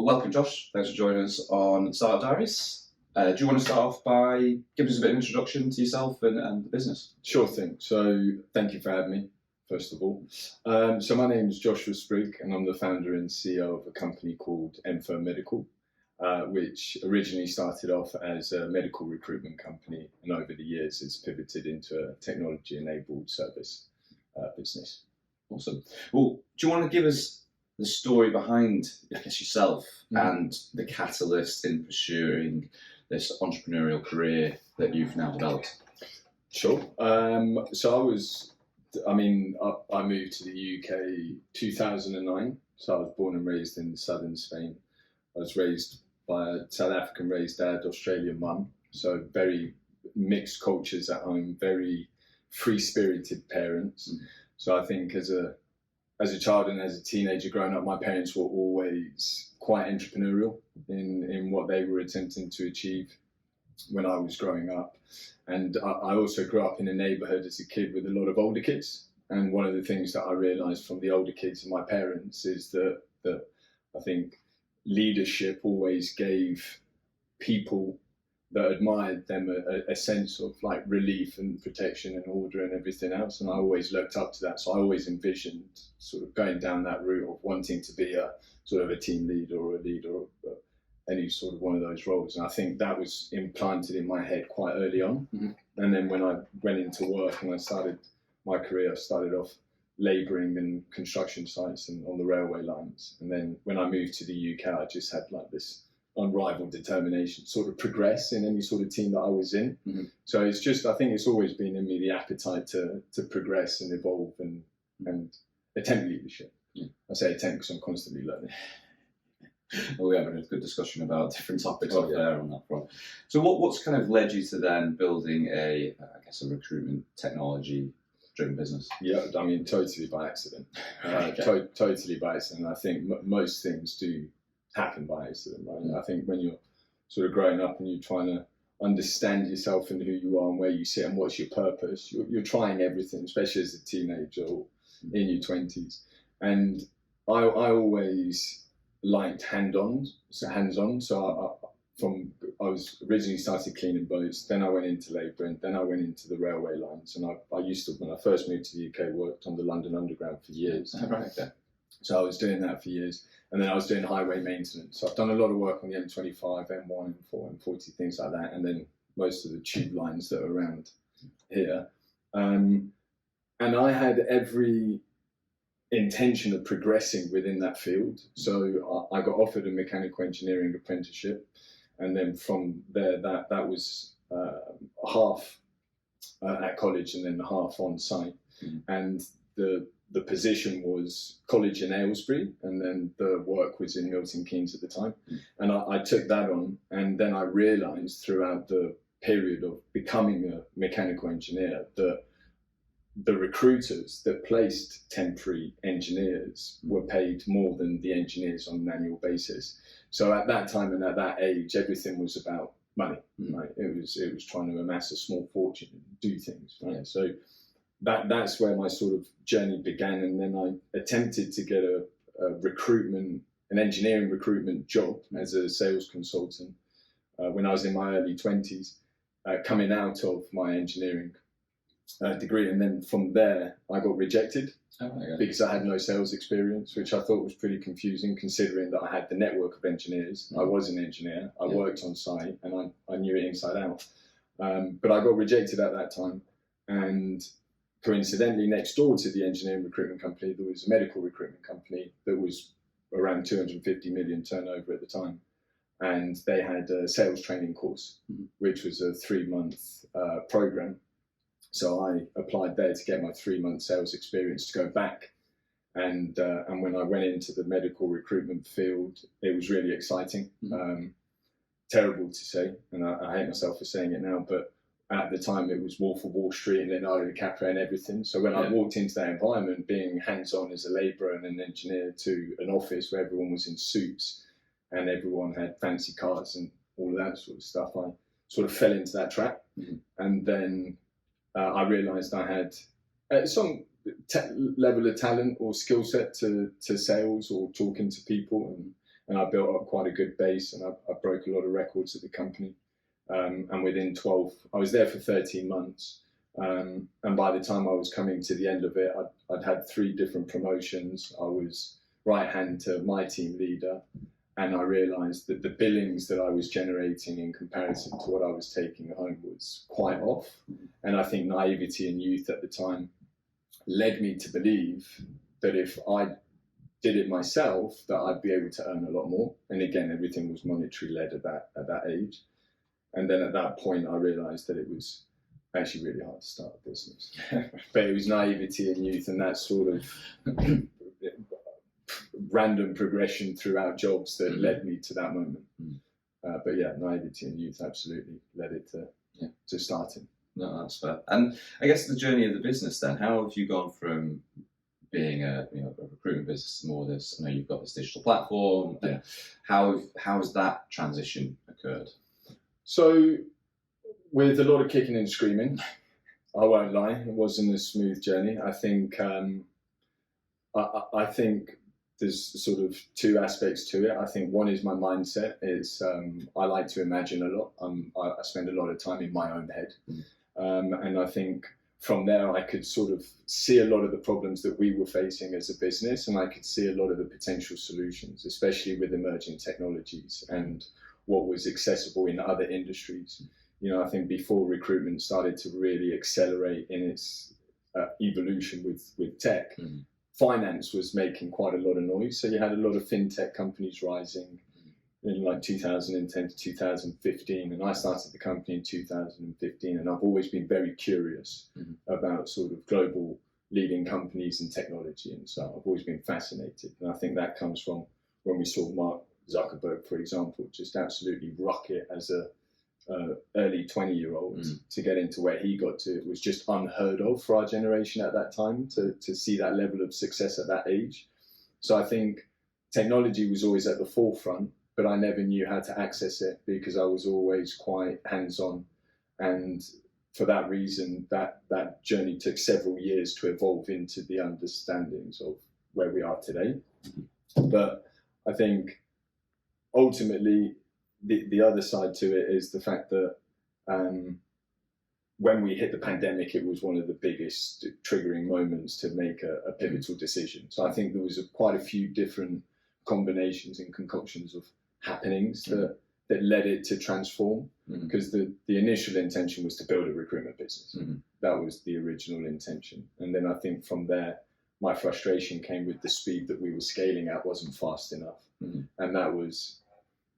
Well, welcome, Josh. Thanks for joining us on Startup Diaries. Do you want to start off by giving us a bit of introduction to yourself and the business? Sure thing. So thank you for having me, first of all. So my name is Joshua Spriggs, and I'm the founder and CEO of a company called Enferm Medical, which originally started off as a medical recruitment company, and over the years it's pivoted into a technology-enabled service business. Awesome. Well, do you want to give us the story behind, I guess, yourself and the catalyst in pursuing this entrepreneurial career that you've now developed? Sure. So I moved to the UK 2009. So I was born and raised in southern Spain. I was raised by a South African raised dad, Australian mum. So very mixed cultures at home, very free-spirited parents. So I think as a child and as a teenager growing up, my parents were always quite entrepreneurial in what they were attempting to achieve when I was growing up. And I also grew up in a neighbourhood as a kid with a lot of older kids. And one of the things that I realised from the older kids and my parents is that I think leadership always gave people that admired them a sense of like relief and protection and order and everything else. And I always looked up to that. So I always envisioned sort of going down that route of wanting to be a sort of a team leader or a leader or any sort of one of those roles. And I think that was implanted in my head quite early on. Mm-hmm. And then when I went into work and I started my career, I started off labouring in construction sites and on the railway lines. And then when I moved to the UK, I just had like this unrivaled determination to sort of progress in any sort of team that I was in. Mm-hmm. So it's just, I think it's always been in me the appetite to progress and evolve and attempt leadership. Yeah. I say attempt because I'm constantly learning. Well, we're having a good discussion about different topics there on that front. So what's kind of led you to then building a recruitment technology driven business? Yeah, I mean, totally by accident. Totally by accident. I think most things do happen by accident, right? Mm-hmm. I think when you're sort of growing up and you're trying to understand yourself and who you are and where you sit and what's your purpose, you're trying everything, especially as a teenager or in your 20s. And I always liked hands-on. So I was originally started cleaning boats, then I went into labouring, then I went into the railway lines, and I used to, when I first moved to the UK, worked on the London Underground for years. Right, okay. So I was doing that for years. And then I was doing highway maintenance. So I've done a lot of work on the M25, M1, M4, M40, things like that. And then most of the tube lines that are around here. And I had every intention of progressing within that field. So I got offered a mechanical engineering apprenticeship. And then from there, that was half at college and then half on site. Mm. And the position was college in Aylesbury, and then the work was in Milton Keynes at the time. Mm. And I took that on, and then I realised throughout the period of becoming a mechanical engineer that the recruiters that placed temporary engineers were paid more than the engineers on an annual basis. So at that time and at that age, everything was about money. Right? It was trying to amass a small fortune and do things. Right? Yeah. So that's where my sort of journey began, and then I attempted to get an engineering recruitment job as a sales consultant when I was in my early 20s, coming out of my engineering degree, and then from there I got rejected because I had no sales experience, which I thought was pretty confusing considering that I had the network of engineers. Mm-hmm. I was an engineer, I worked on site, and I knew it inside out. But I got rejected at that time, and coincidentally, next door to the engineering recruitment company, there was a medical recruitment company that was around 250 million turnover at the time. And they had a sales training course, which was a 3-month program. So I applied there to get my 3-month sales experience to go back. And when I went into the medical recruitment field, it was really exciting. Mm-hmm. Terrible to say, and I hate myself for saying it now, but at the time, it was Wolf of Wall Street and Leonardo DiCaprio and everything. So when I walked into that environment, being hands-on as a labourer and an engineer to an office where everyone was in suits and everyone had fancy cars and all of that sort of stuff, I sort of fell into that trap. Mm-hmm. And then I realised I had some level of talent or skill set to sales or talking to people. and I built up quite a good base, and I broke a lot of records at the company. And within 12, I was there for 13 months. And by the time I was coming to the end of it, I'd had 3 different promotions. I was right hand to my team leader, and I realised that the billings that I was generating in comparison to what I was taking home was quite off. And I think naivety and youth at the time led me to believe that if I did it myself, that I'd be able to earn a lot more. And again, everything was monetary led at that age. And then at that point, I realised that it was actually really hard to start a business. But it was naivety and youth, and that sort of random progression throughout jobs that led me to that moment. But yeah, naivety and youth absolutely led it to starting. No, that's fair. And I guess the journey of the business then, how have you gone from being a recruitment business to more this, I know you've got this digital platform, how has that transition occurred? So with a lot of kicking and screaming, I won't lie, it wasn't a smooth journey. I think I think there's sort of 2 aspects to it. I think one is my mindset. Is I like to imagine a lot. I spend a lot of time in my own head, and I think from there I could sort of see a lot of the problems that we were facing as a business, and I could see a lot of the potential solutions, especially with emerging technologies and what was accessible in other industries. I think before recruitment started to really accelerate in its evolution with tech, finance was making quite a lot of noise. So you had a lot of fintech companies rising in like 2010 to 2015. And I started the company in 2015. And I've always been very curious about sort of global leading companies and technology. And so I've always been fascinated. And I think that comes from when we saw Mark Zuckerberg, for example, just absolutely rocket as a early 20-year-old to get into where he got to. It was just unheard of for our generation at that time to see that level of success at that age. So I think technology was always at the forefront, but I never knew how to access it because I was always quite hands-on. And for that reason, that journey took several years to evolve into the understandings of where we are today. But I think ultimately, the other side to it is the fact that when we hit the pandemic, it was one of the biggest triggering moments to make a pivotal decision. So I think there was quite a few different combinations and concoctions of happenings that led it to transform, because the initial intention was to build a recruitment business. That was the original intention. And then I think from there, my frustration came with the speed that we were scaling at wasn't fast enough. And that was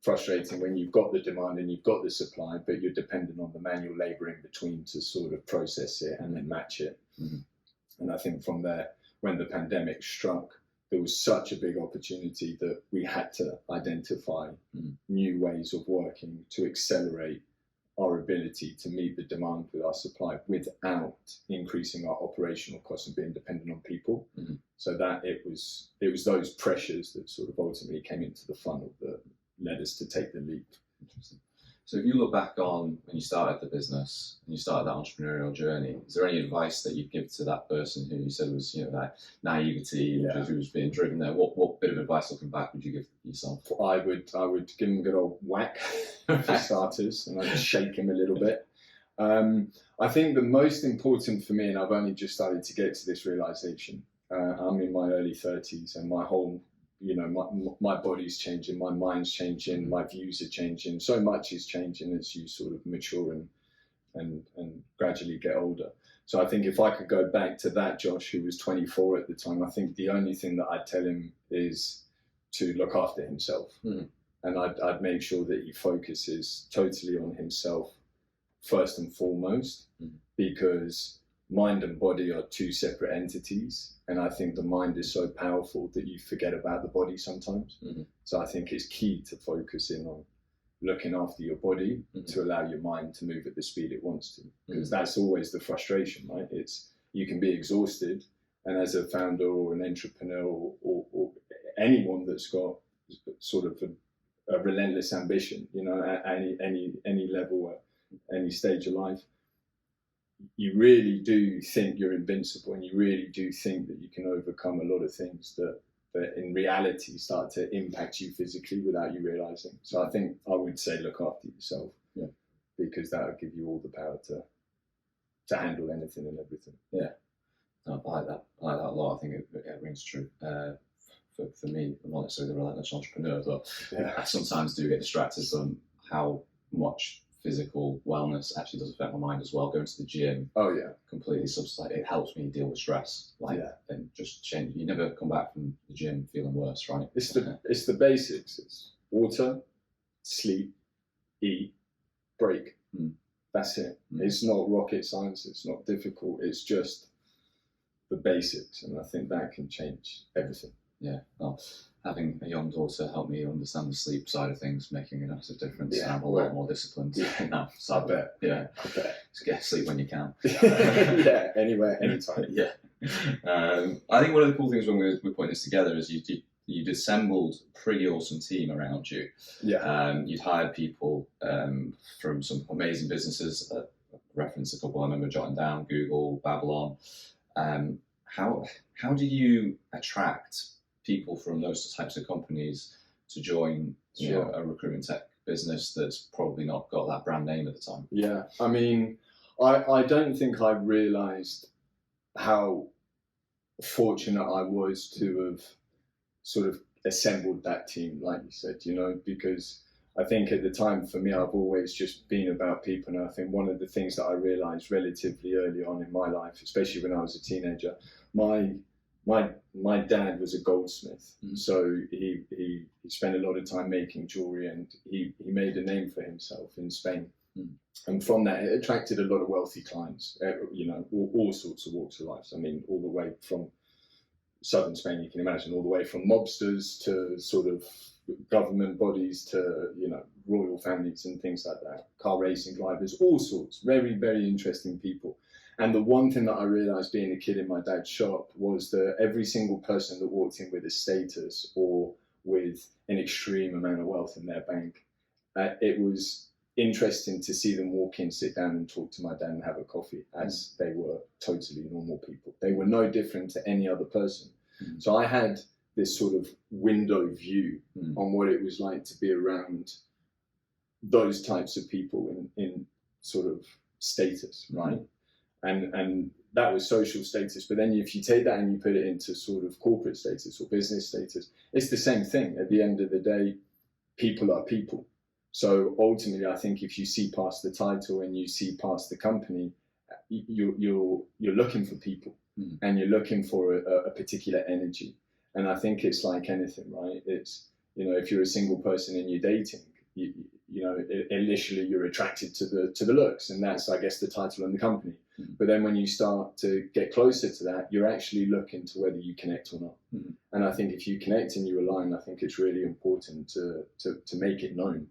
frustrating when you've got the demand and you've got the supply, but you're dependent on the manual labor in between to sort of process it and then match it. And I think from there, when the pandemic struck, there was such a big opportunity that we had to identify new ways of working to accelerate our ability to meet the demand with our supply without increasing our operational costs and being dependent on people. So that it was those pressures that sort of ultimately came into the funnel that led us to take the leap. Interesting. So if you look back on when you started the business and you started that entrepreneurial journey, is there any advice that you'd give to that person who you said was, that naivety, who was being driven there? What bit of advice looking back would you give yourself? I would give him a good old whack for starters, and I'd shake him a little bit. I think the most important for me, and I've only just started to get to this realization, I'm in my early 30s and my whole my body's changing, my mind's changing, my views are changing. So much is changing as you sort of mature and gradually get older. So I think if I could go back to that Josh, who was 24 at the time, I think the only thing that I'd tell him is to look after himself. And I'd make sure that he focuses totally on himself first and foremost, because mind and body are 2 separate entities. And I think the mind is so powerful that you forget about the body sometimes. So I think it's key to focus in on looking after your body to allow your mind to move at the speed it wants to. Because that's always the frustration, right? It's you can be exhausted, and as a founder or an entrepreneur or anyone that's got sort of a relentless ambition, at any level, at any stage of life, you really do think you're invincible, and you really do think that you can overcome a lot of things that that in reality start to impact you physically without you realizing. So I think I would say look after yourself, because that would give you all the power to handle anything and everything. Yeah, no, I like that. I like that a lot. I think it rings true. For me, I'm not necessarily the relentless entrepreneur, but I sometimes do get distracted from how much physical wellness actually does affect my mind as well. Going to the gym, completely subside. It helps me deal with stress, and just change. You never come back from the gym feeling worse, right? It's the basics. It's water, sleep, eat, break. That's it. It's not rocket science. It's not difficult. It's just the basics, and I think that can change everything. Yeah, well, having a young daughter helped me understand the sleep side of things, making a massive difference. I'm a lot more disciplined now. So I bet. Yeah, I bet. Just get sleep when you can. Yeah, anywhere, anytime. Yeah. I think one of the cool things when we're putting this together is you'd assembled a pretty awesome team around you. Yeah. You'd hired people from some amazing businesses. Reference a couple I remember jotting down: Google, Babylon. How do you attract people from those types of companies to join a recruitment tech business that's probably not got that brand name at the time? Yeah, I mean, I don't think I realised how fortunate I was to have sort of assembled that team, like you said, because I think at the time for me, I've always just been about people. And I think one of the things that I realised relatively early on in my life, especially when I was a teenager, my dad was a goldsmith, so he spent a lot of time making jewelry, and he made a name for himself in Spain. And from that, it attracted a lot of wealthy clients, all sorts of walks of life. I mean, all the way from southern Spain, you can imagine, all the way from mobsters to sort of government bodies to, royal families and things like that, car racing drivers, all sorts, very, very interesting people. And the one thing that I realised being a kid in my dad's shop was that every single person that walked in with a status or with an extreme amount of wealth in their bank, it was interesting to see them walk in, sit down and talk to my dad and have a coffee, as they were totally normal people. They were no different to any other person. So I had this sort of window view on what it was like to be around those types of people in sort of status, right? And that was social status. But then if you take that and you put it into sort of corporate status or business status, it's the same thing. At the end of the day, people are people. So ultimately, I think if you see past the title and you see past the company, you're looking for people and you're looking for a particular energy. And I think it's like anything, right? It's, if you're a single person and you're dating, initially you're attracted to the looks, and that's, I guess, the title and the company. But then when you start to get closer to that, you're actually looking to whether you connect or not. And I think if you connect and you align, I think it's really important to make it known.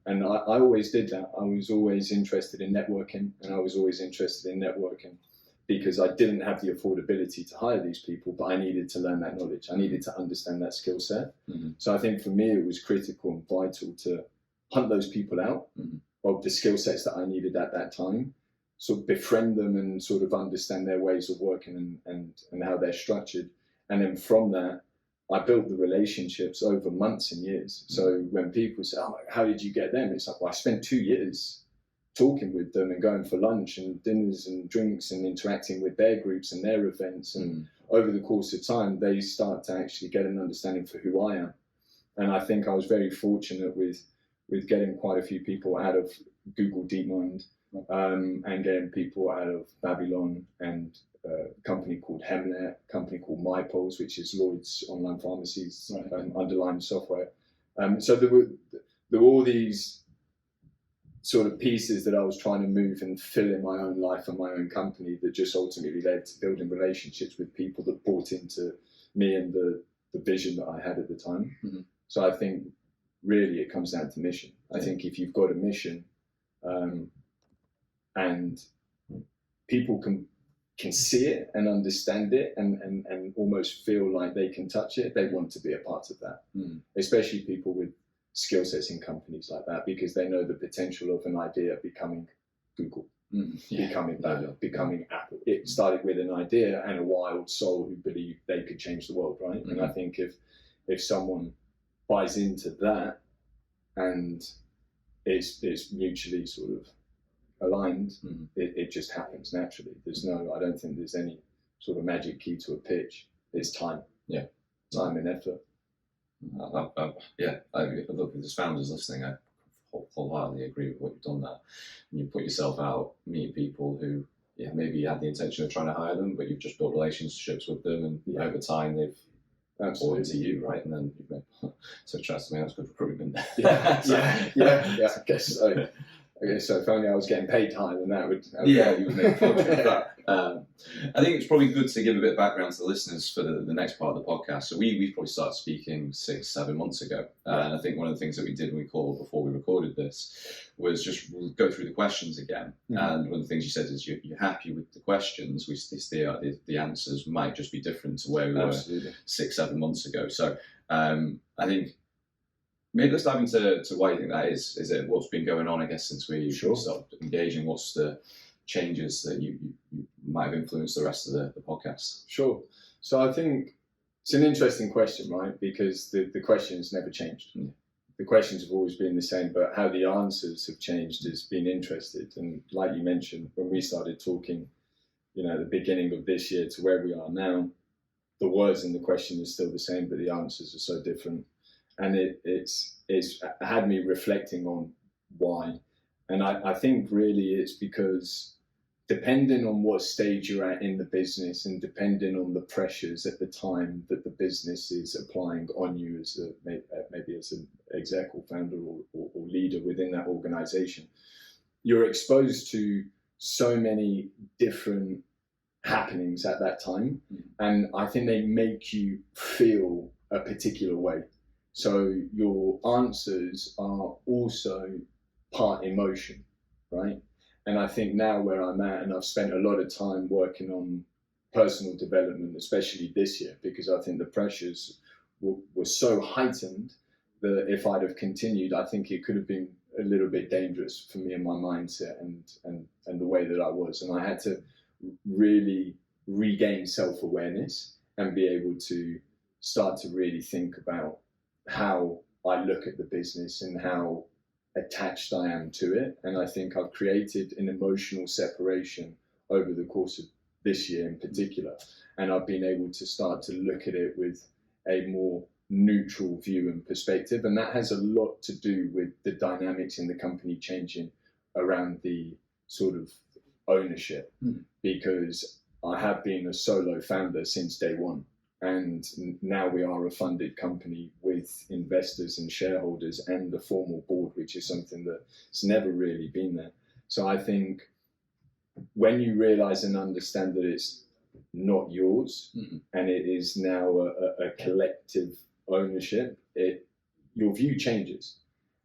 And I always did that. I was always interested in networking, and I was always interested in networking because I didn't have the affordability to hire these people, but I needed to learn that knowledge. I needed to understand that skill set. So I think for me, it was critical and vital to hunt those people out of the skill sets that I needed at that time, sort of befriend them and sort of understand their ways of working and how they're structured. And then from that, I built the relationships over months and years. So when people say, "Oh, how did you get them?" It's like, well, I spent 2 years talking with them and going for lunch and dinners and drinks and interacting with their groups and their events. And over the course of time, they start to actually get an understanding for who I am. And I think I was very fortunate with getting quite a few people out of Google DeepMind and getting people out of Babylon and a company called Hemnet, a company called MyPols, which is Lloyd's online pharmacies underlying software. So there were all these sort of pieces that I was trying to move and fill in my own life and my own company that just ultimately led to building relationships with people that bought into me and the vision that I had at the time. So I think really it comes down to mission. I think if you've got a mission and people can see it and understand it and almost feel like they can touch it, they want to be a part of that. Especially people with skill sets in companies like that, because they know the potential of an idea becoming Google. becoming Apple. It started with an idea and a wild soul who believed they could change the world, right? And I think if someone buys into that and is mutually sort of aligned, it just happens naturally. I don't think there's any sort of magic key to a pitch. It's time. Yeah. Time and effort. Look, if there's founders listening, I wholeheartedly agree with what you've done there. And you put yourself out, meeting people who, maybe you had the intention of trying to hire them, but you've just built relationships with them, and over time they've bought into you, right? And then you've made, so trust me, that's good recruitment. I guess so. So if only I was getting paid higher than that, you would make a fortune. I think it's probably good to give a bit of background to the listeners for the next part of the podcast. So we probably started speaking 6-7 months ago, and I think one of the things that we did when we called before we recorded this was just go through the questions again. And one of the things you said is you're happy with the questions. The answers might just be different to where we were 6-7 months ago. So I think. Maybe let's dive into why you think that is. Is it what's been going on, I guess, since we started engaging? What's the changes that you might have influenced the rest of the podcast? Sure. So I think it's an interesting question, right? Because the questions never changed. The questions have always been the same, but how the answers have changed has been interesting. And like you mentioned, when we started talking, at the beginning of this year to where we are now, the words in the question are still the same, but the answers are so different. And it's had me reflecting on why. And I think really it's because depending on what stage you're at in the business and depending on the pressures at the time that the business is applying on you as maybe as an exec or founder or leader within that organization, you're exposed to so many different happenings at that time. And I think they make you feel a particular way. So your answers are also part emotion, right? And I think now where I'm at, and I've spent a lot of time working on personal development, especially this year, because I think the pressures were so heightened that if I'd have continued, I think it could have been a little bit dangerous for me and my mindset and the way that I was. And I had to really regain self-awareness and be able to start to really think about how I look at the business and how attached I am to it. And I think I've created an emotional separation over the course of this year in particular. And I've been able to start to look at it with a more neutral view and perspective. And that has a lot to do with the dynamics in the company changing around the sort of ownership, because I have been a solo founder since day one. And now we are a funded company with investors and shareholders and a formal board, which is something that's never really been there. So I think when you realize and understand that it's not yours and it is now a collective ownership, your view changes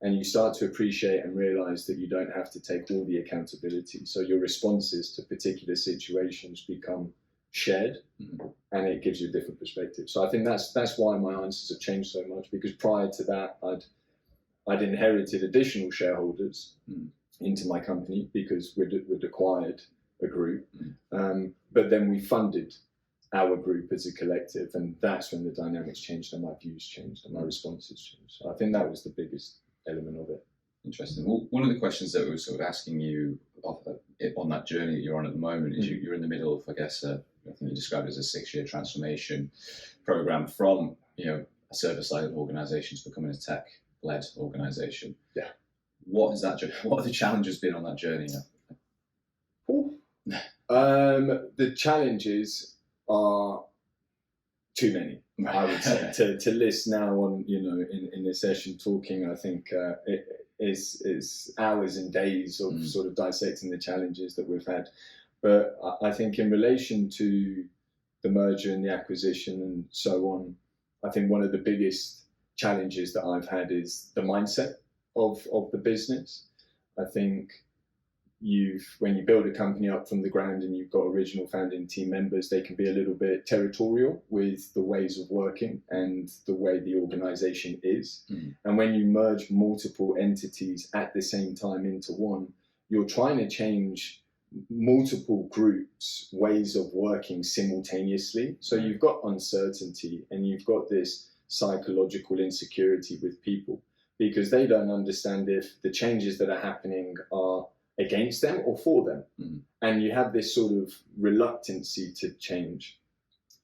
and you start to appreciate and realize that you don't have to take all the accountability. So your responses to particular situations become shared, and it gives you a different perspective. So I think that's why my answers have changed so much, because prior to that I'd inherited additional shareholders into my company because we'd acquired a group, but then we funded our group as a collective, and that's when the dynamics changed and my views changed and my responses changed. So I think that was the biggest element of it. Interesting. Well, one of the questions that we were sort of asking you on that journey that you're on at the moment is you're in the middle of, I guess, I think you described it as a 6-year transformation program from, a service-led organisation to becoming a tech-led organisation. Yeah. What have the challenges been on that journey? The challenges are too many, I would say. to list now on, in this session talking, I think it is hours and days of sort of dissecting the challenges that we've had. But I think in relation to the merger and the acquisition and so on, I think one of the biggest challenges that I've had is the mindset of the business. I think when you build a company up from the ground and you've got original founding team members, they can be a little bit territorial with the ways of working and the way the organization is. And when you merge multiple entities at the same time into one, you're trying to change multiple groups, ways of working simultaneously. So you've got uncertainty and you've got this psychological insecurity with people because they don't understand if the changes that are happening are against them or for them. Mm. And you have this sort of reluctancy to change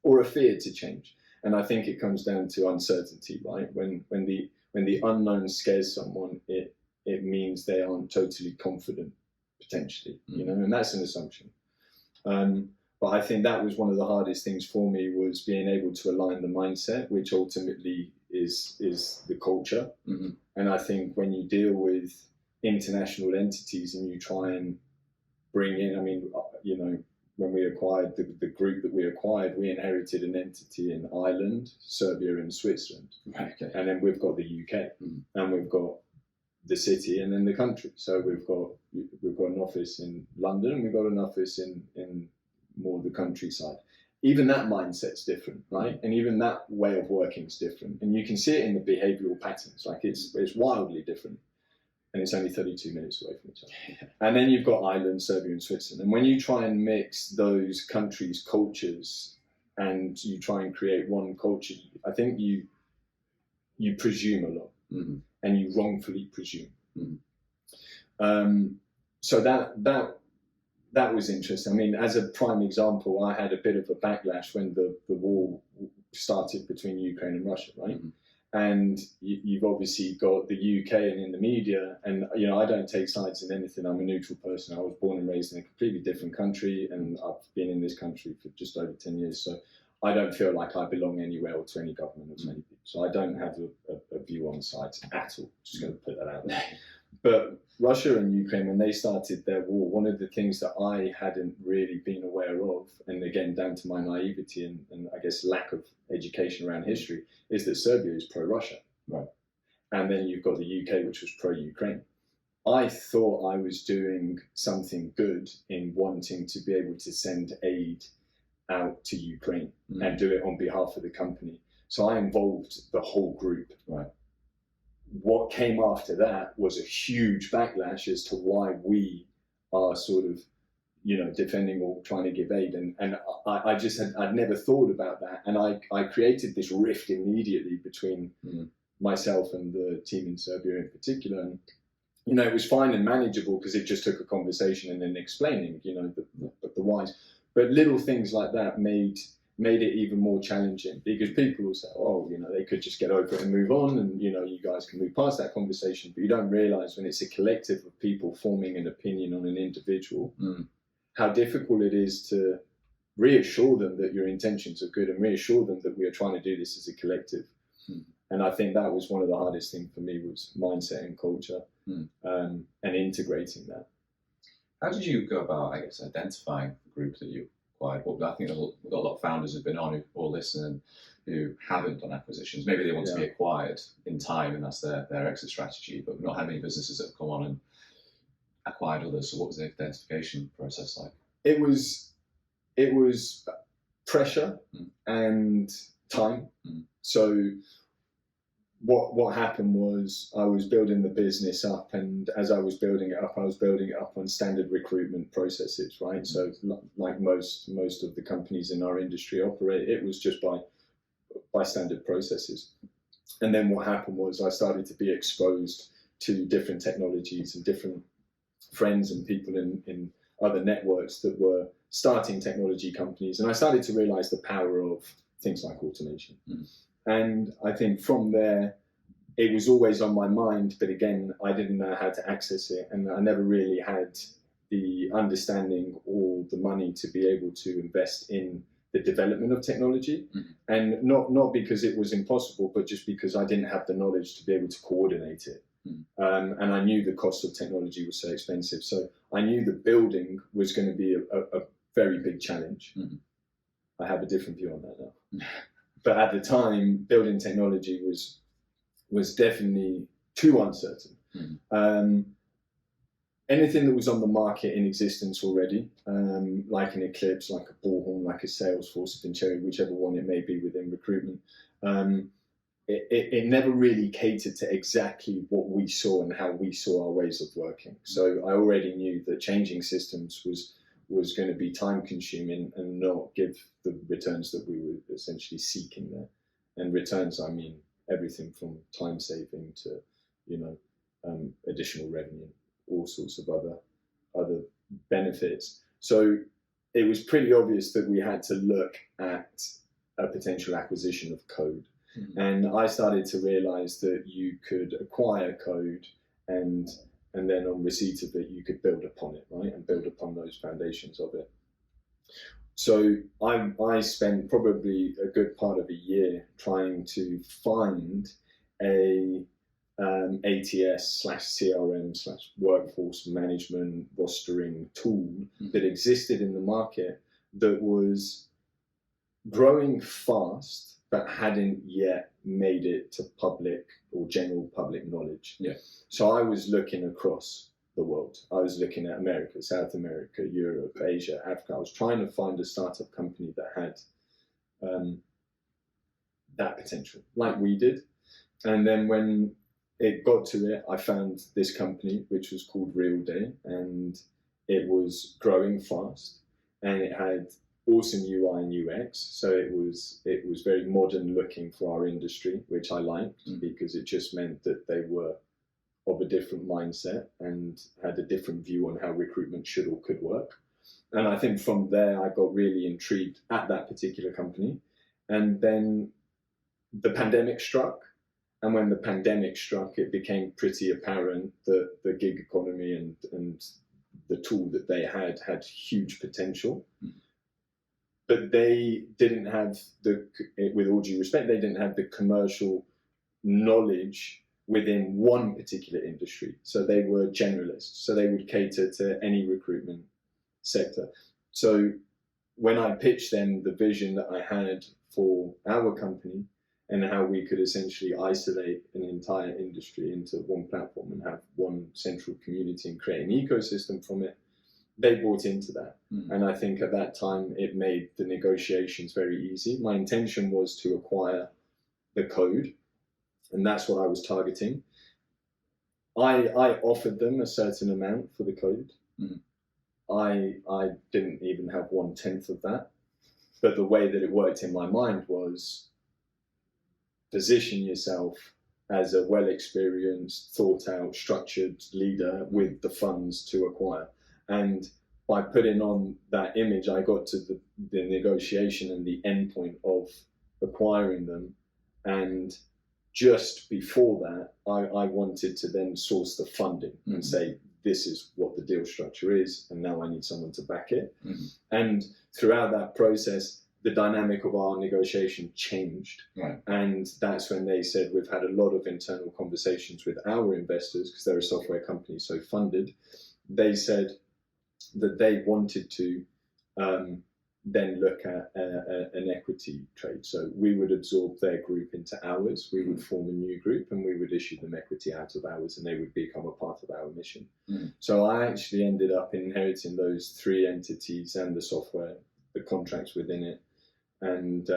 or a fear to change. And I think it comes down to uncertainty, right? When the unknown scares someone, it means they aren't totally confident, potentially, you know, and that's an assumption. But I think that was one of the hardest things for me, was being able to align the mindset, which ultimately is the culture. Mm-hmm. And I think when you deal with international entities and you try and bring in, I mean, you know, when we acquired the group that we acquired, we inherited an entity in Ireland, Serbia, and Switzerland. Right, okay. And then we've got the UK, and we've got the city, and then the country. So we've got an office in London, and we've got an office in more the countryside. Even that mindset's different, right? And even that way of working is different. And you can see it in the behavioural patterns. Like it's wildly different. And it's only 32 minutes away from each other. And then you've got Ireland, Serbia, and Switzerland. And when you try and mix those countries' cultures and you try and create one culture, I think you presume a lot, and you wrongfully presume. So that was interesting. I mean, as a prime example, I had a bit of a backlash when the war started between Ukraine and Russia, right? And you've obviously got the UK and in the media, and you know, I don't take sides in anything. I'm a neutral person. I was born and raised in a completely different country, and I've been in this country for just over 10 years. So I don't feel like I belong anywhere or to any government or to any people. So I don't have a view on sides at all. Just going to put that out there. But Russia and Ukraine, when they started their war, one of the things that I hadn't really been aware of, and again, down to my naivety and I guess lack of education around history, is that Serbia is pro-Russia. Right. And then you've got the UK, which was pro-Ukraine. I thought I was doing something good in wanting to be able to send aid out to Ukraine and do it on behalf of the company. So I involved the whole group. Right. What came after that was a huge backlash as to why we are sort of, you know, defending or trying to give aid. And I just I'd never thought about that. And I created this rift immediately between myself and the team in Serbia in particular. And, you know, it was fine and manageable because it just took a conversation and then explaining, you know, the whys. But little things like that made it even more challenging, because people will say, oh, you know, they could just get over it and move on, and, you know, you guys can move past that conversation. But you don't realise when it's a collective of people forming an opinion on an individual, how difficult it is to reassure them that your intentions are good and reassure them that we are trying to do this as a collective. And I think that was one of the hardest things for me, was mindset and culture, and integrating that. How did you go about, I guess, identifying the group that you acquired? Well, I think we've got a lot of founders who've been on who all listen and who haven't done acquisitions. Maybe they want to be acquired in time and that's their exit strategy, but we've not had many businesses that have come on and acquired others. So what was the identification process like? It was pressure and time. So what happened was I was building the business up, and as I was building it up, I was building it up on standard recruitment processes, right? So like most of the companies in our industry operate, it was just by standard processes. And then what happened was I started to be exposed to different technologies and different friends and people in other networks that were starting technology companies. And I started to realize the power of things like automation. And I think from there, it was always on my mind, but again, I didn't know how to access it. And I never really had the understanding or the money to be able to invest in the development of technology. And not because it was impossible, but just because I didn't have the knowledge to be able to coordinate it. And I knew the cost of technology was so expensive. So I knew the building was going to be a very big challenge. I have a different view on that now. But at the time, building technology was definitely too uncertain. Anything that was on the market in existence already, like an Eclipse, like a Bullhorn, like a Salesforce, a Vincere, whichever one it may be within recruitment, it never really catered to exactly what we saw and how we saw our ways of working. So I already knew that changing systems was going to be time consuming and not give the returns that we were essentially seeking there. And returns, I mean everything from time saving to, additional revenue, all sorts of other benefits. So it was pretty obvious that we had to look at a potential acquisition of code. Mm-hmm. And I started to realize that you could acquire code and then on receipt of it, you could build upon it, right? And build upon those foundations of it. So I spent probably a good part of a year trying to find a ATS/CRM/workforce management rostering tool that existed in the market that was growing fast but hadn't yet made it to public or general public knowledge. Yeah. So I was looking across the world. I was looking at America, South America, Europe, Asia, Africa. I was trying to find a startup company that had that potential, like we did. And then when it got to it, I found this company, which was called Real Day, and it was growing fast, and it had awesome UI and UX. So it was very modern looking for our industry, which I liked because it just meant that they were of a different mindset and had a different view on how recruitment should or could work. And I think from there, I got really intrigued at that particular company. And then the pandemic struck. And when the pandemic struck, it became pretty apparent that the gig economy and the tool that they had huge potential. But they didn't have with all due respect, they didn't have the commercial knowledge within one particular industry. So they were generalists. So they would cater to any recruitment sector. So when I pitched them the vision that I had for our company and how we could essentially isolate an entire industry into one platform and have one central community and create an ecosystem from it, they bought into that. And I think at that time, it made the negotiations very easy. My intention was to acquire the code, and that's what I was targeting. I offered them a certain amount for the code. I didn't even have 1/10 of that. But the way that it worked in my mind was position yourself as a well-experienced, thought-out, structured leader with the funds to acquire. And by putting on that image, I got to the negotiation and the end point of acquiring them. And just before that, I wanted to then source the funding and say, this is what the deal structure is, and now I need someone to back it. And throughout that process, the dynamic of our negotiation changed. And that's when they said, we've had a lot of internal conversations with our investors, because they're a software company, so funded. They said that they wanted to then look at an equity trade. So we would absorb their group into ours, we would form a new group, and we would issue them equity out of ours, and they would become a part of our mission. So I actually ended up inheriting those three entities and the software, the contracts within it, and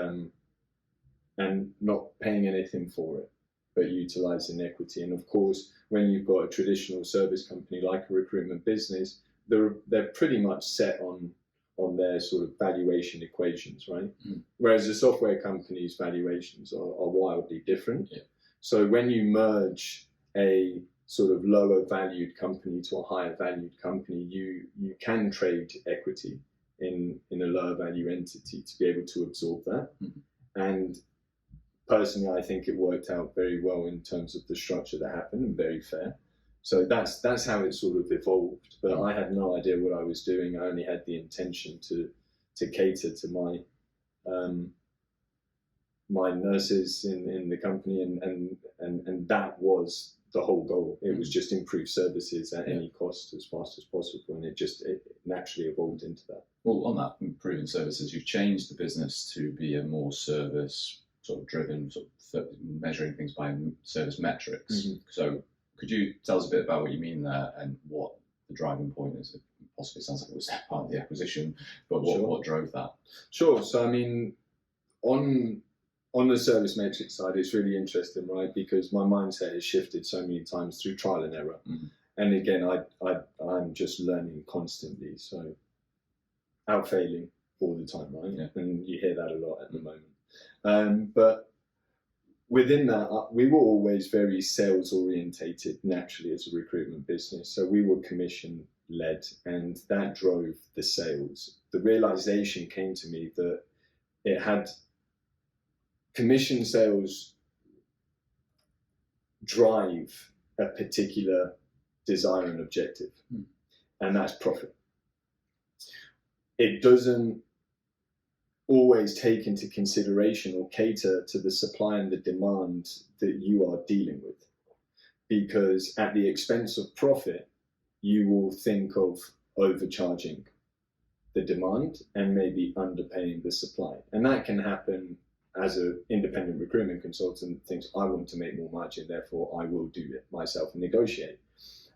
not paying anything for it, but utilizing equity. And of course, when you've got a traditional service company like a recruitment business, they're pretty much set on their sort of valuation equations, right? Whereas the software company's valuations are wildly different. So when you merge a sort of lower valued company to a higher valued company, you can trade equity in a lower value entity to be able to absorb that. And personally, I think it worked out very well in terms of the structure that happened, and very fair. So that's how it sort of evolved. But I had no idea what I was doing. I only had the intention to cater to my nurses in the company, and that was the whole goal. It was just improve services at any cost as fast as possible, and it naturally evolved into that. Well, on that improving services, you've changed the business to be a more service sort of driven, sort of measuring things by service metrics. So could you tell us a bit about what you mean there and what the driving point is? It possibly sounds like it was part of the acquisition, but what drove that? Sure. So I mean, on the service metrics side, it's really interesting, right? Because my mindset has shifted so many times through trial and error. And again, I'm just learning constantly. So outfailing all the time, right? Yeah. And you hear that a lot at the moment. But within that, we were always very sales orientated naturally as a recruitment business. So we were commission led, and that drove the sales. The realization came to me that it had commission sales drive a particular desire and objective, and that's profit. It doesn't always take into consideration or cater to the supply and the demand that you are dealing with, because at the expense of profit, you will think of overcharging the demand and maybe underpaying the supply. And that can happen as an independent recruitment consultant, thinks I want to make more margin, therefore I will do it myself and negotiate.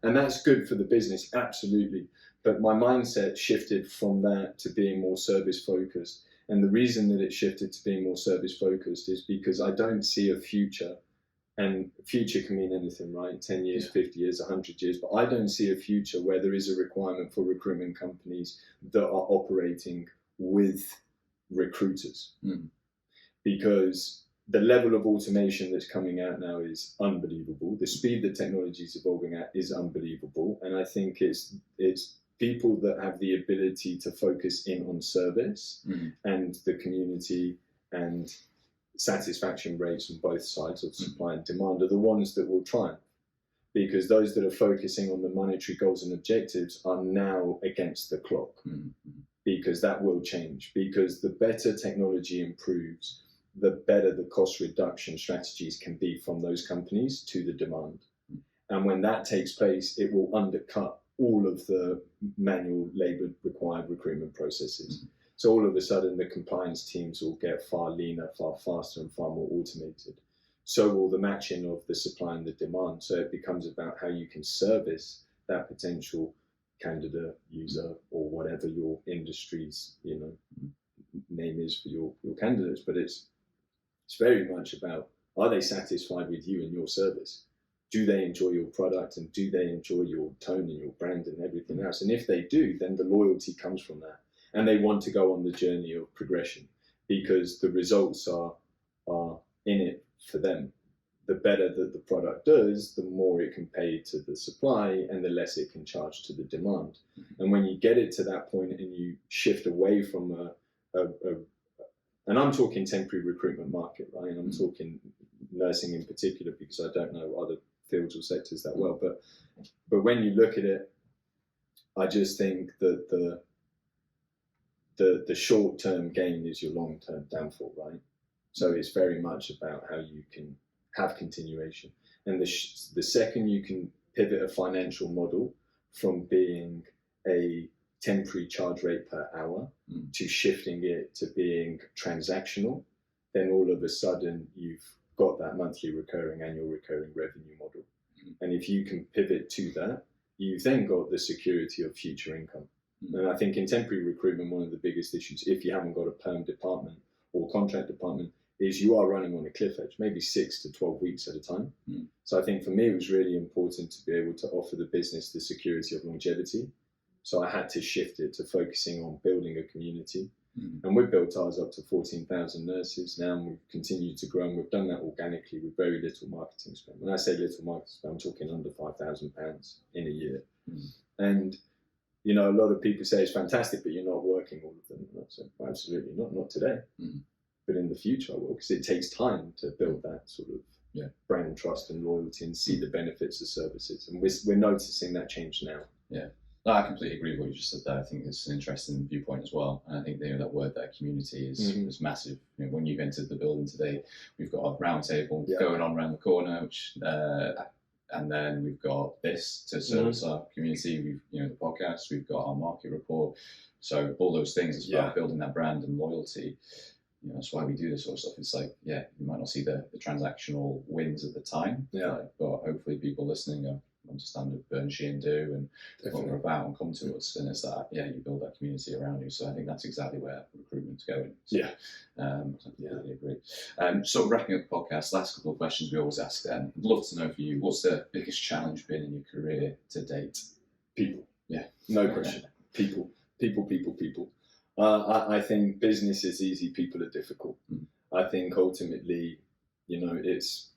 And that's good for the business, absolutely. But my mindset shifted from that to being more service focused. And the reason that it shifted to being more service focused is because I don't see a future, and future can mean anything, right? 10 years, 50 years, 100 years, but I don't see a future where there is a requirement for recruitment companies that are operating with recruiters. Because the level of automation that's coming out now is unbelievable. The speed that technology is evolving at is unbelievable. And I think it's people that have the ability to focus in on service and the community and satisfaction rates on both sides of supply and demand are the ones that will triumph. Because those that are focusing on the monetary goals and objectives are now against the clock. Because that will change. Because the better technology improves, the better the cost reduction strategies can be from those companies to the demand. And when that takes place, it will undercut all of the manual labor required recruitment processes. So all of a sudden, the compliance teams will get far leaner, far faster, and far more automated. So will the matching of the supply and the demand. So it becomes about how you can service that potential candidate, user, or whatever your industry's name is for your candidates. But it's very much about, are they satisfied with you and your service? Do they enjoy your product, and do they enjoy your tone and your brand and everything else? And if they do, then the loyalty comes from that. And they want to go on the journey of progression because the results are in it for them. The better that the product does, the more it can pay to the supply and the less it can charge to the demand. And when you get it to that point and you shift away from and I'm talking temporary recruitment market, right? And I'm talking nursing in particular because I don't know other fields or sectors that well. But when you look at it, I just think that the short-term gain is your long-term downfall, right? So it's very much about how you can have continuation. And the second you can pivot a financial model from being a temporary charge rate per hour to shifting it to being transactional, then all of a sudden you've got that monthly recurring, annual recurring revenue model. And if you can pivot to that, you've then got the security of future income. And I think in temporary recruitment, one of the biggest issues, if you haven't got a perm department or contract department, is you are running on a cliff edge, maybe 6 to 12 weeks at a time. So I think for me, it was really important to be able to offer the business the security of longevity. So I had to shift it to focusing on building a community. And we've built ours up to 14,000 nurses now, and we've continued to grow, and we've done that organically with very little marketing spend. When I say little marketing spend, I'm talking under £5,000 in a year. And a lot of people say it's fantastic, but you're not working all of them. And I said, well, absolutely not today. But in the future I will, because it takes time to build that sort of brand trust and loyalty and see the benefits of services. And we're noticing that change now. Yeah. No, I completely agree with what you just said there. I think it's an interesting viewpoint as well. And I think that word, that community is massive. When you've entered the building today, we've got a round table going on around the corner, which and then we've got this to service our community. We've the podcast, we've got our market report. So all those things is about building that brand and loyalty. That's why we do this sort of stuff. It's like, you might not see the transactional wins at the time, but hopefully people listening understand what Burn Sheehan do and what we're about and come to us. And it's that, you build that community around you. So I think that's exactly where recruitment's going. So, I completely agree. So wrapping up the podcast, last couple of questions we always ask them. I'd love to know for you, what's the biggest challenge been in your career to date? People. Yeah. No question. People. I think business is easy, people are difficult. I think ultimately, it's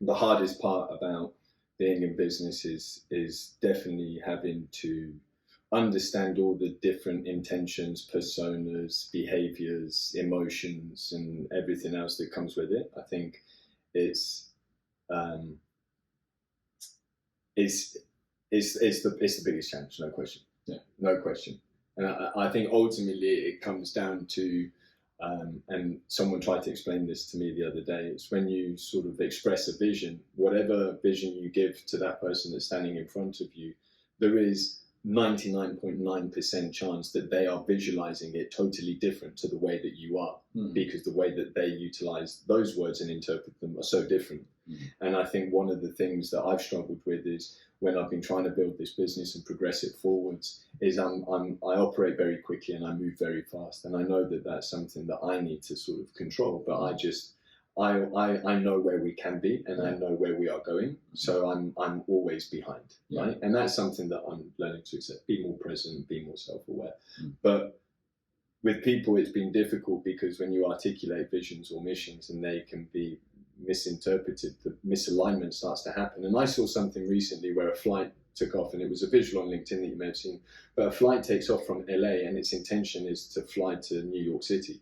the hardest part about being in business is definitely having to understand all the different intentions, personas, behaviors, emotions, and everything else that comes with it. I think it's the biggest challenge, no question. Yeah, no question. And I think ultimately it comes down to, and someone tried to explain this to me the other day, it's when you sort of express a vision, whatever vision you give to that person that's standing in front of you, there is 99.9% chance that they are visualizing it totally different to the way that you are, because the way that they utilize those words and interpret them are so different. And I think one of the things that I've struggled with is when I've been trying to build this business and progress it forwards is I operate very quickly and I move very fast. And I know that that's something that I need to sort of control, but I know where we can be and I know where we are going. So I'm always behind, right? And that's something that I'm learning to accept, be more present, be more self-aware. But with people, it's been difficult because when you articulate visions or missions and they can be misinterpreted, the misalignment starts to happen. And I saw something recently where a flight took off, and it was a visual on LinkedIn that you may have seen, but a flight takes off from LA and its intention is to fly to New York City.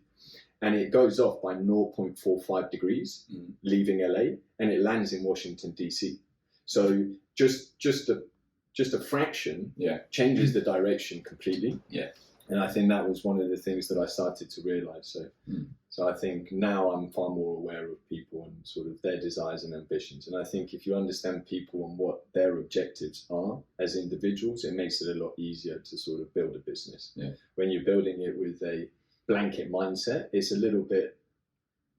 And it goes off by 0.45 degrees, leaving LA, and it lands in Washington, DC. So just a fraction changes the direction completely. Yeah. And I think that was one of the things that I started to realize. So I think now I'm far more aware of people and sort of their desires and ambitions. And I think if you understand people and what their objectives are as individuals, it makes it a lot easier to sort of build a business. Yeah. When you're building it with a blanket mindset, it's a little bit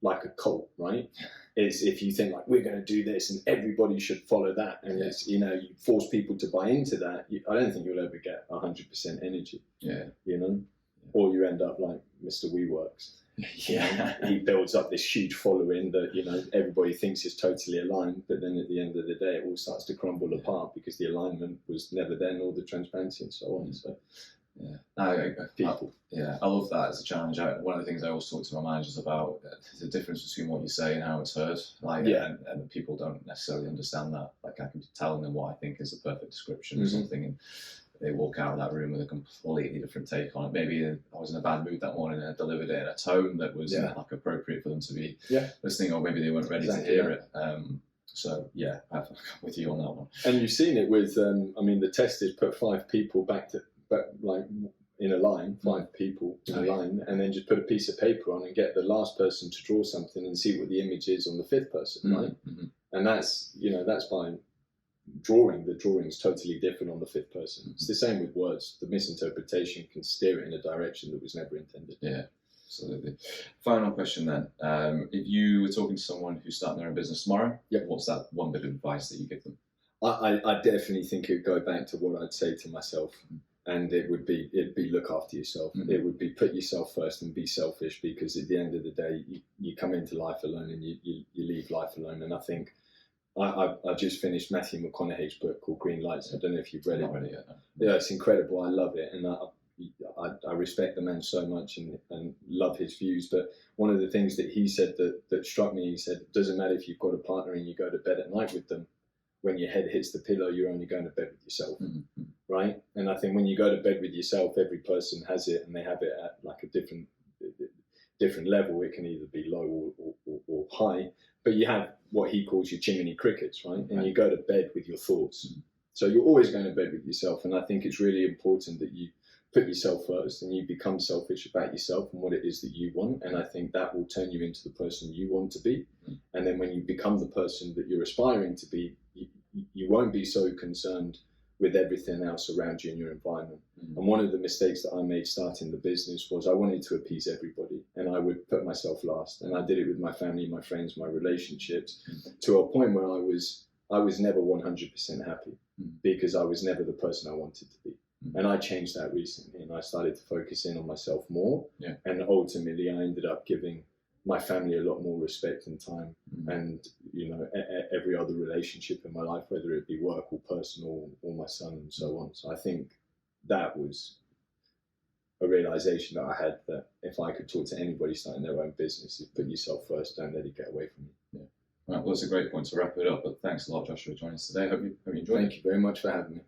like a cult, right? It's if you think like, we're going to do this and everybody should follow that, and it's, you force people to buy into that, I don't think you'll ever get 100% energy. Or you end up like Mr. WeWorks. He builds up this huge following that everybody thinks is totally aligned, but then at the end of the day it all starts to crumble apart because the alignment was never there, nor the transparency and so on. So I love that as a challenge. One of the things I always talk to my managers about the difference between what you say and how it's heard. And people don't necessarily understand that. Like, I can be telling them what I think is the perfect description of something, and they walk out of that room with a completely different take on it. Maybe I was in a bad mood that morning and I delivered it in a tone that was like appropriate for them to be listening, or maybe they weren't ready to hear it. I'm with you on that one. And you've seen it with, the test is put 5 people back in a line, 5 people in a line, and then just put a piece of paper on and get the last person to draw something and see what the image is on the 5th person, right? And that's by drawing. The drawing's totally different on the 5th person. It's the same with words. The misinterpretation can steer it in a direction that was never intended. Yeah, absolutely. Final question then. If you were talking to someone who's starting their own business tomorrow, what's that one bit of advice that you give them? I definitely think it would go back to what I'd say to myself. And it'd be look after yourself. It would be put yourself first and be selfish, because at the end of the day, you come into life alone and you leave life alone. And I think I just finished Matthew McConaughey's book called Green Lights. I don't know if you've read it. Not read it yet, no. Yeah, it's incredible. I love it, and I respect the man so much and love his views. But one of the things that he said that struck me, he said, it doesn't matter if you've got a partner and you go to bed at night with them. When your head hits the pillow, you're only going to bed with yourself, right? And I think when you go to bed with yourself, every person has it, and they have it at like a different level. It can either be low or high, but you have what he calls your chimney crickets, right? And you go to bed with your thoughts. So you're always going to bed with yourself, and I think it's really important that you put yourself first and you become selfish about yourself and what it is that you want. And I think that will turn you into the person you want to be. And then when you become the person that you're aspiring to be, you won't be so concerned with everything else around you in your environment. And one of the mistakes that I made starting the business was I wanted to appease everybody, and I would put myself last. And I did it with my family, my friends, my relationships, to a point where I was never 100% happy, because I was never the person I wanted to be. And I changed that recently, and I started to focus in on myself more. And ultimately I ended up giving my family a lot more respect and time, and every other relationship in my life, whether it be work or personal or my son and so on. So I think that was a realization that I had that if I could talk to anybody starting their own business, is put yourself first, don't let it get away from you. Right, well, that's a great point to wrap it up. But thanks a lot, Joshua, for joining us today. Hope you enjoyed it. Thank you very much for having me.